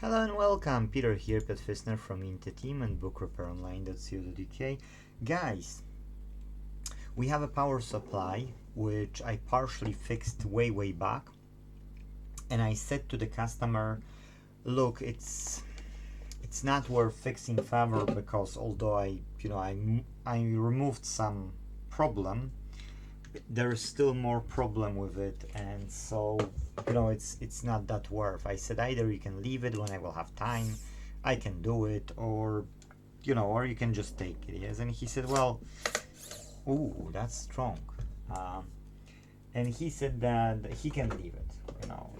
Hello and welcome, Peter here, Pet Fisner from Inteteam and bookrepair.online.co.uk. Guys, we have a power supply which I partially fixed way back, and I said to the customer, look, it's not worth fixing further because although I removed some problem, there's still more problem with it, and so it's not that worth. I said either you can leave it when I will have time, I can do it, or you can just take it. Yes, and he said, well, ooh, that's strong. And he said that he can leave it.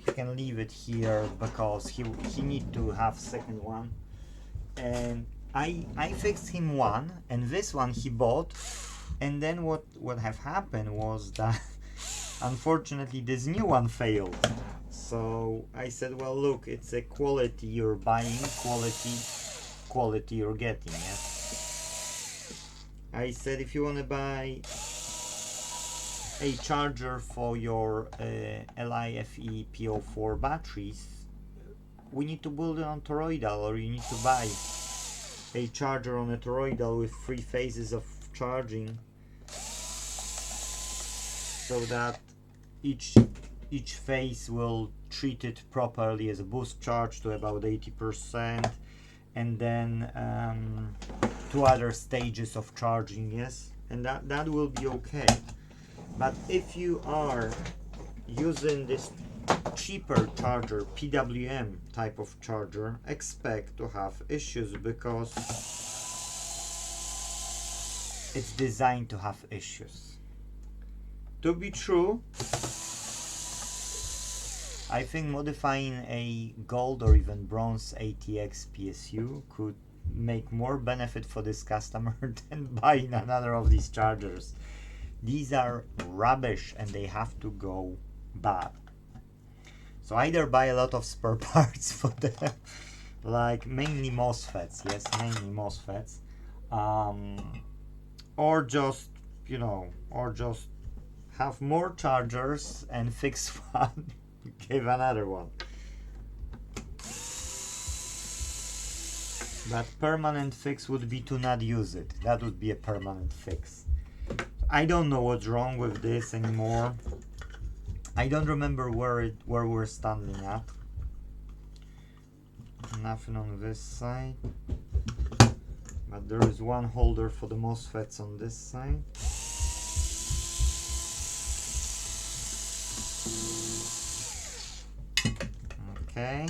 He can leave it here because he need to have second one. And I fixed him one, and this one he bought. And then what have happened was that unfortunately this new one failed. So I said, well, look, it's a quality you're buying, quality you're getting. Yes. I said, if you want to buy a charger for your LiFePo4 batteries, we need to build it on toroidal, or you need to buy a charger on a toroidal with 3 phases of charging, so that each phase will treat it properly as a boost charge to about 80%, and then 2 other stages of charging. Yes, and that will be okay. But if you are using this cheaper charger, PWM type of charger, expect to have issues because it's designed to have issues. To be true, I think modifying a gold or even bronze ATX PSU could make more benefit for this customer than buying another of these chargers. These are rubbish and they have to go bad. So either buy a lot of spare parts for them, like mainly MOSFETs, yes, mainly MOSFETs, or just have more chargers and fix one, give another one. But permanent fix would be to not use it. That would be a permanent fix. I don't know what's wrong with this anymore. I don't remember where we're standing at. Nothing on this side, but there is one holder for the MOSFETs on this side. Okay,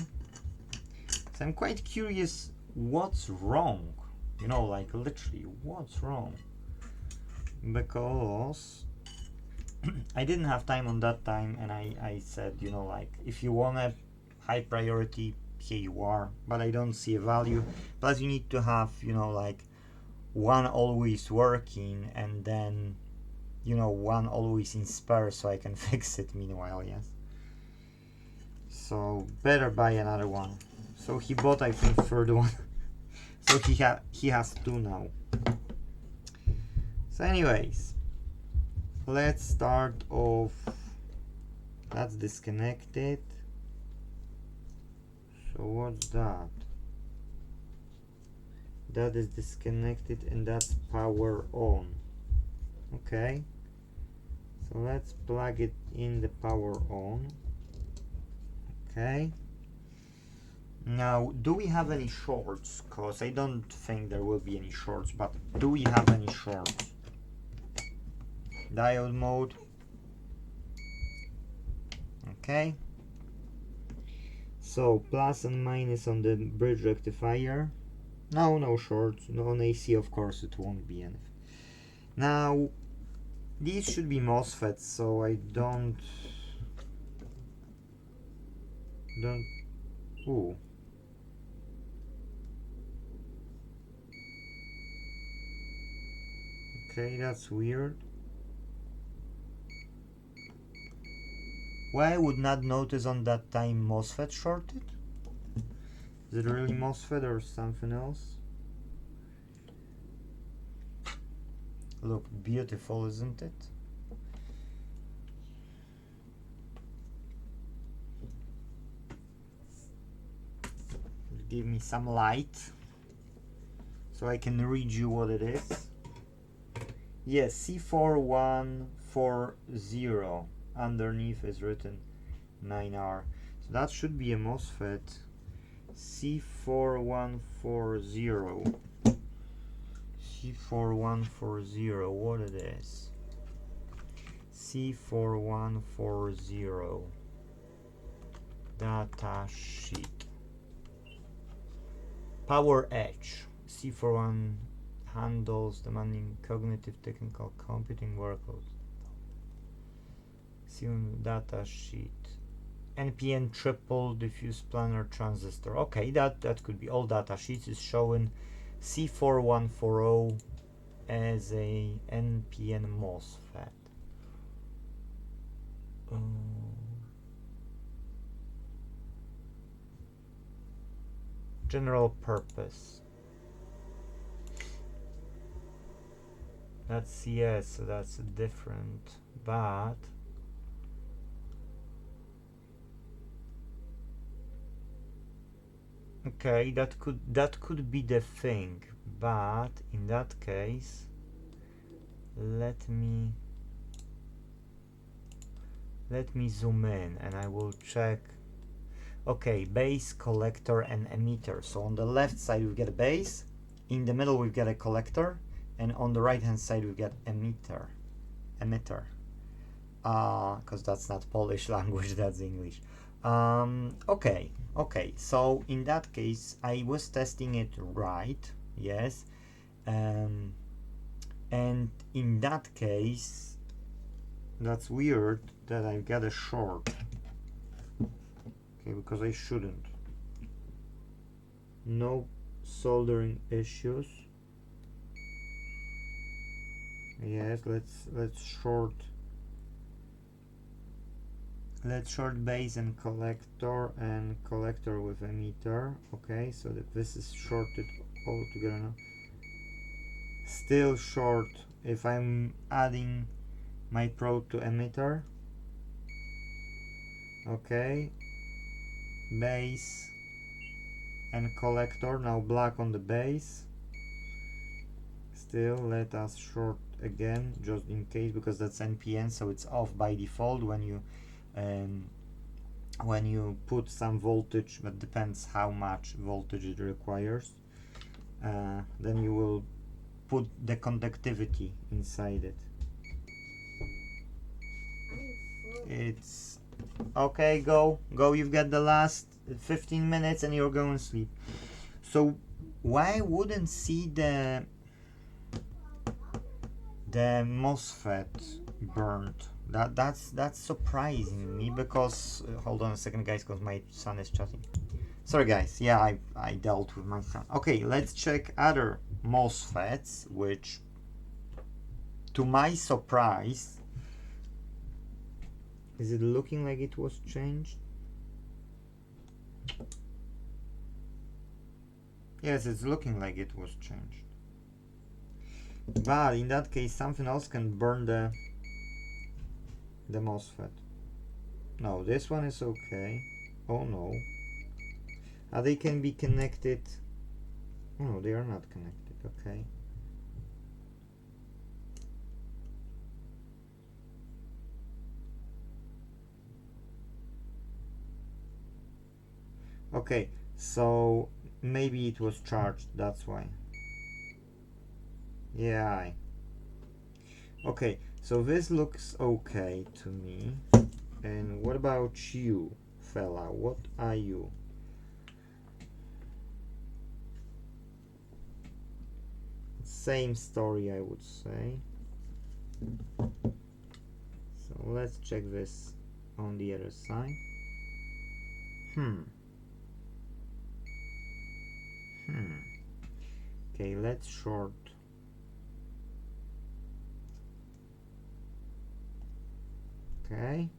so I'm quite curious what's wrong, like literally what's wrong, because I didn't have time on that time, and I said, if you want a high priority, here you are, but I don't see a value. Plus you need to have, one always working, and then, one always in spare so I can fix it meanwhile, yes. So better buy another one. So he bought, I think, third one. So he has 2 now. So anyways, let's start off. That's disconnected. So what's that? That is disconnected, and that's power on. Okay, so let's plug it in the power on. Okay, now do we have any shorts? Because I don't think there will be any shorts, but do we have any shorts? Diode mode. Okay, so plus and minus on the bridge rectifier. No shorts. No, on AC of course it won't be anything. Now these should be MOSFETs, so I don't ooh. Okay, that's weird. Why I would not notice on that time MOSFET shorted? Is it really MOSFET or something else? Look beautiful, isn't it? give me some light so I can read you what it is. Yes, C4140. Underneath is written 9R. So that should be a MOSFET. C4140. C4140, what it is? C4140 data sheet. Power edge. C41 handles demanding cognitive technical computing workload. See on data sheet. NPN triple diffuse planar transistor. Okay, that could be all data sheets is showing C4140 as a NPN MOSFET. General purpose. That's CS, so that's different, but okay, that could be the thing, but in that case, let me zoom in and I will check. Okay, base, collector, and emitter. So on the left side we get a base, in the middle we get a collector, and on the right hand side we get emitter. Because that's not Polish language, that's English. Okay, so in that case I was testing it right, yes, and in that case that's weird that I got a short. Okay, because I shouldn't. No soldering issues. Yes, let's short base and collector with emitter. Okay, so that this is shorted all together now. Still short if I'm adding my probe to emitter. Okay, base and collector, now black on the base. Still let us short again just in case, because that's NPN, so it's off by default when you put some voltage, but depends how much voltage it requires. Then you will put the conductivity inside it. It's okay, go, you've got the last 15 minutes and you're going to sleep. So why wouldn't see the MOSFET burnt? That's surprising me, because hold on a second guys, because my son is chatting. Sorry guys, yeah, I dealt with my son. Okay, let's check other MOSFETs, which to my surprise, is it looking like it was changed? Yes, it's looking like it was changed. But in that case, something else can burn the MOSFET. No, this one is okay. Oh no. They can be connected. Oh no, they are not connected. Okay. Okay, so maybe it was charged, that's why. Yeah. Okay, so this looks okay to me. And what about you, fella? What are you? Same story, I would say. So let's check this on the other side. Okay, let's short. Okay.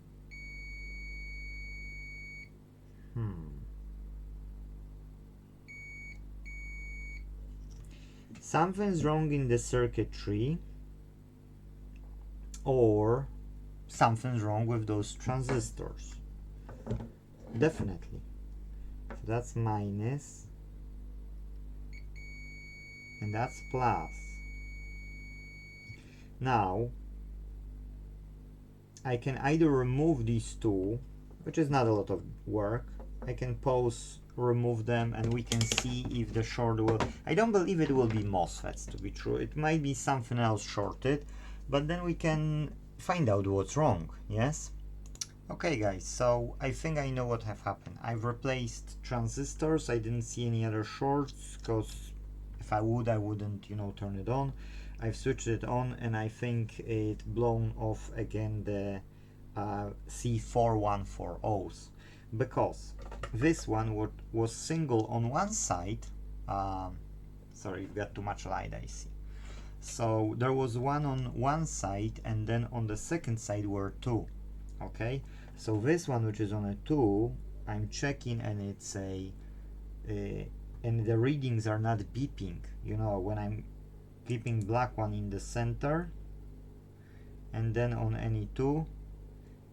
Something's wrong in the circuitry, or something's wrong with those transistors. Definitely. So that's minus. and that's plus. Now I can either remove these two, which is not a lot of work. I can pause, remove them, and we can see if the short will... I don't believe it will be MOSFETs, to be true. It might be something else shorted, but then we can find out what's wrong, yes? Okay guys, so I think I know what have happened. I've replaced transistors. I didn't see any other shorts, because if I would, I wouldn't, you know, turn it on. I've switched it on, and I think it blown off again the C4140s, because this one was single on one side. Sorry, you've got too much light, I see. So there was one on one side, and then on the second side were two. Okay, so this one, which is on a 2, I'm checking, and it's a and the readings are not beeping, you know, when I'm keeping black one in the center, and then on any 2,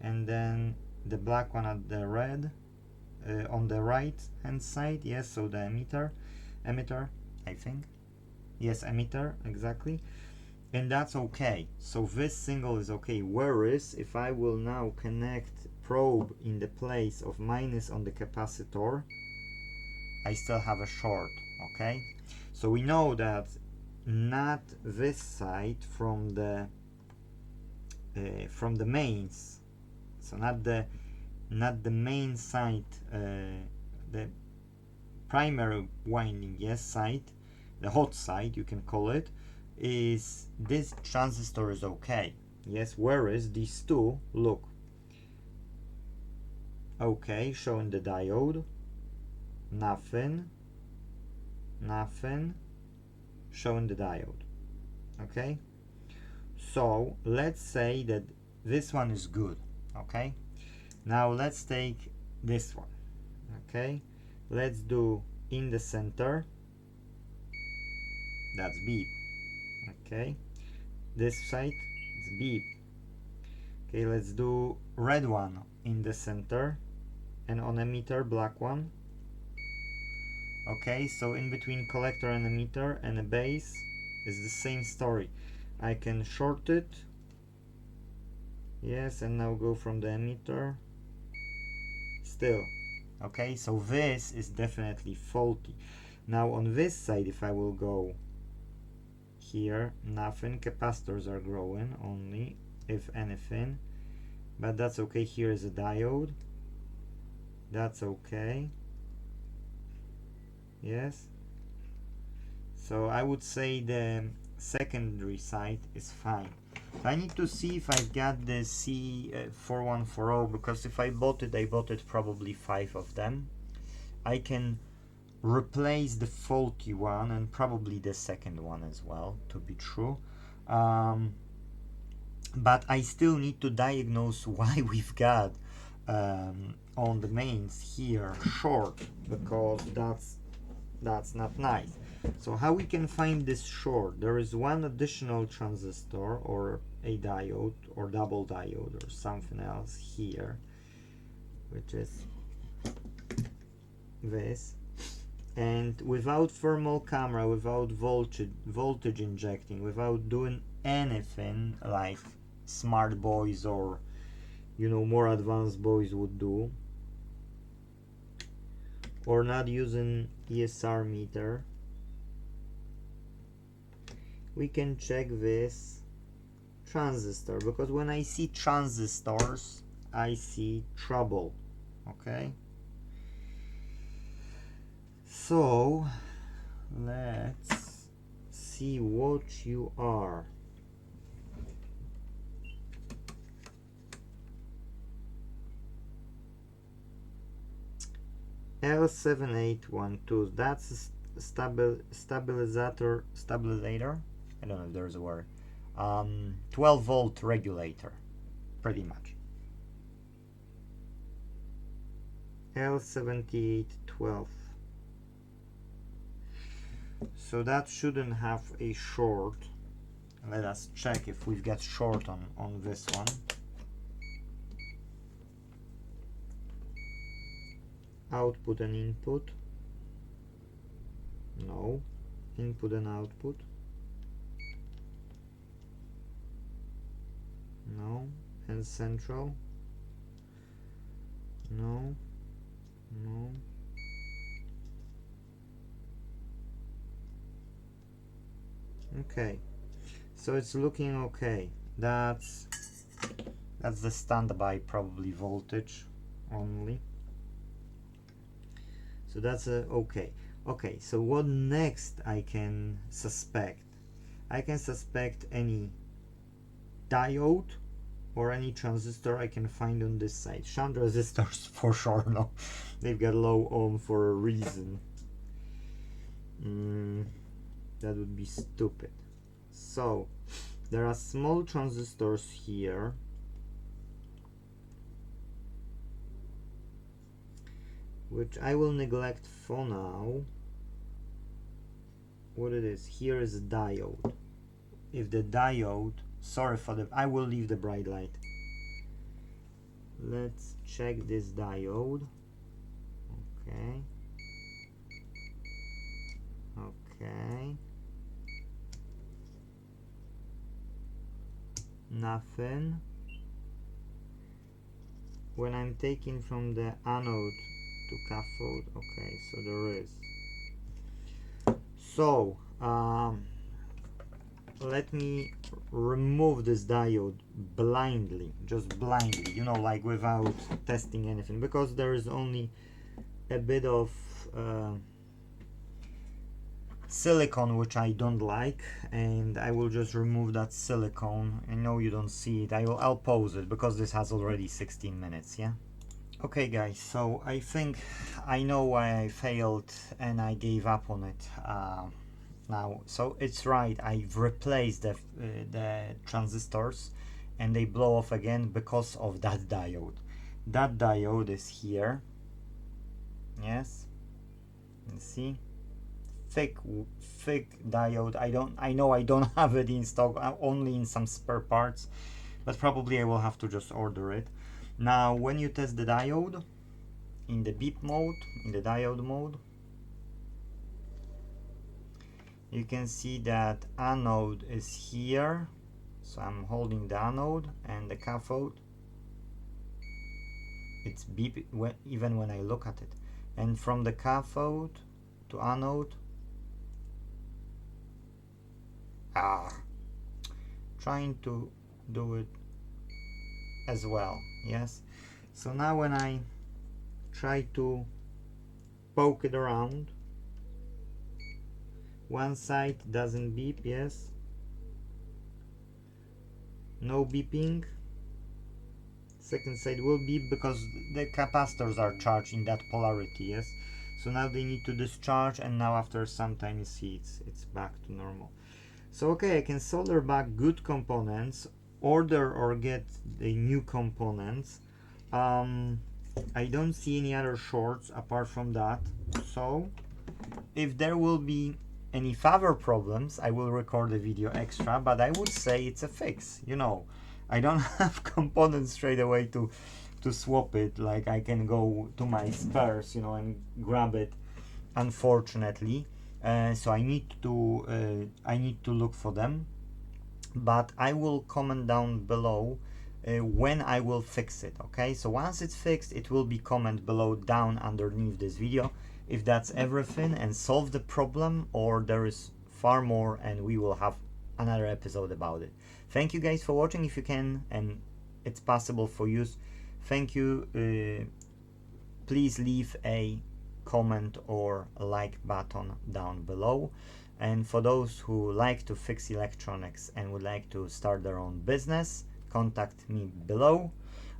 and then the black one at the red on the right hand side. Yes, so the emitter, I think, yes, emitter, exactly. And that's okay. So this single is okay. Whereas if I will now connect probe in the place of minus on the capacitor, I still have a short. Okay, so we know that not this side from the mains, so not the main side, the primary winding, yes, side, the hot side you can call it, is this transistor is okay, yes, whereas these two look okay, showing the diode, nothing, showing the diode. Okay, so let's say that this one is good. Okay, now let's take this one. Okay, let's do in the center, that's beep. Okay, this side is beep. Okay, let's do red one in the center, and on emitter black one. Okay, so in between collector and emitter and a base is the same story. I can short it, yes, and now go from the emitter, still. Okay, so this is definitely faulty. Now on this side, if I will go here, nothing, capacitors are growing only, if anything, but that's okay. Here is a diode, that's okay, yes. So I would say the secondary side is fine. I need to see if I got the C4140, because if I bought it probably 5 of them. I can replace the faulty one and probably the second one as well, to be true. But I still need to diagnose why we've got on the mains here short, because that's not nice. So how we can find this short? There is one additional transistor or a diode or double diode or something else here, which is this. And without thermal camera, without voltage injecting, without doing anything like smart boys or, you know, more advanced boys would do, or not using ESR meter, we can check this transistor, because when I see transistors I see trouble. Okay, so let's see what you are. L7812, that's a stabilizer. I don't know if there's a word. 12 volt regulator, pretty much. L7812. So that shouldn't have a short. Let us check if we've got short on this one. Output and input. No. input and output. No. And central. No. No. Okay, so it's looking okay. That's the standby probably voltage only. So that's okay. Okay, so what next I can suspect? I can suspect any diode or any transistor I can find on this side. Shunt resistors for sure, no. They've got low ohm for a reason. That would be stupid. So there are small transistors here, which I will neglect for now. What it is here is a diode. If the diode, sorry for the, I will leave the bright light. Let's check this diode. Okay. Okay. Nothing. When I'm taking from the anode to cathode, okay, so there is. So let me remove this diode blindly, just blindly, you know, like without testing anything, because there is only a bit of silicone which I don't like, and I will just remove that silicone. I know you don't see it. I'll pause it because this has already 16 minutes. Yeah. Okay guys, so I think I know why I failed and I gave up on it now. So it's right, I've replaced the transistors and they blow off again because of that diode. That diode is here. Yes, you see, thick diode. I know I don't have it in stock, only in some spare parts, but probably I will have to just order it. Now when you test the diode in the beep mode, in the diode mode, you can see that anode is here. So I'm holding the anode, and the cathode, it's beep even when I look at it. And from the cathode to anode, trying to do it as well. Yes, so now when I try to poke it around, one side doesn't beep. Yes, no beeping. Second side will beep because the capacitors are charged in that polarity. Yes, so now they need to discharge, and now after some time you see it's back to normal. So okay, I can solder back good components, order or get the new components. I don't see any other shorts apart from that. So if there will be any further problems, I will record a video extra, but I would say it's a fix. You know, I don't have components straight away to swap it. Like I can go to my spares, you know, and grab it, unfortunately. So I need to look for them, but I will comment down below when I will fix it. Okay, so once it's fixed, it will be comment below down underneath this video if that's everything and solve the problem, or there is far more and we will have another episode about it. Thank you guys for watching. If you can and it's possible for you, thank you. Please leave a comment or a like button down below. And for those who like to fix electronics and would like to start their own business, contact me below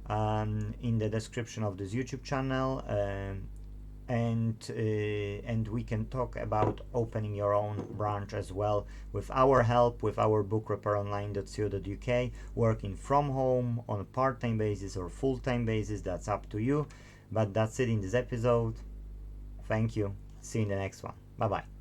in the description of this YouTube channel, and we can talk about opening your own branch as well with our help, with our book repaironline.co.uk, working from home on a part-time basis or full-time basis. That's up to you, but that's it in this episode. Thank you. See you in the next one. Bye bye.